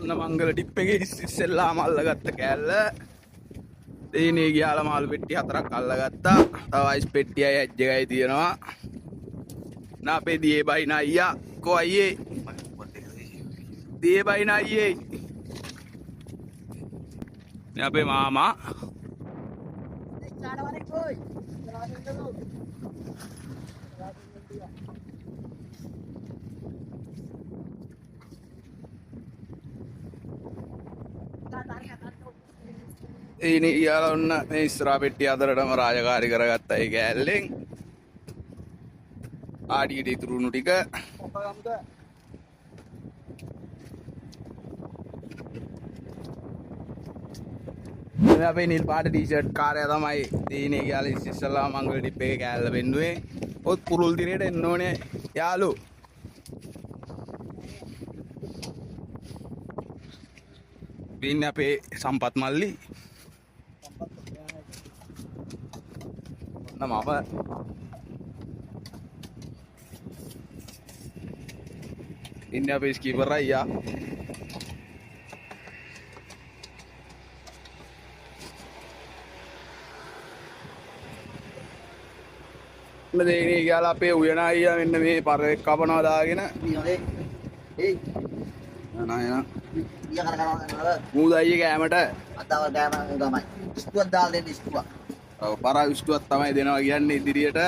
ඔන්න මංගල ටිප් එකේ ඉස්සෙල්ලාම අල්ලගත්ත කෑල්ල. දෙයිනේ ගියාලා මාළු පෙට්ටි 4ක් අල්ලගත්තා. තව අයිස් පෙට්ටියයි ඇජ් එකයි තියෙනවා. නාපේ දියේ බයින අයියා කෝ අයියේ. දියේ බයින අයියේ. නේ අපේ මාමා. ini iyalah ඔන්න මේ ඉස්සරහා පෙට්ටිය අතරටම රාජකාරී කරගත්තා ඒ කෑල්ලෙන් ආඩියට ඉතුරුණු ටික මේ අපේ නිල් පාට ටී-ෂර්ට් කාර්යය තමයි දීනේ කියලා ඉස්සෙල්ලා මංගල ටිප් එකේ කෑල්ල වෙන්නුවේ ඔත් පුරුල් දිනේට එන්න ඕනේ යාළු ඉන්නේ අපේ සම්පත් මල්ලි nama apa? Ini apa skipper ya? Nanti ini kalau apa uyana ya ini pare kapan ada lagi na? Nah ya. Iya kadang-kadang Muda aja kayak mana? atau kayak enggak main. Istuan dal dan istuan. Para ustuat තමයි දෙනවා කියන්නේ ඉදිරියට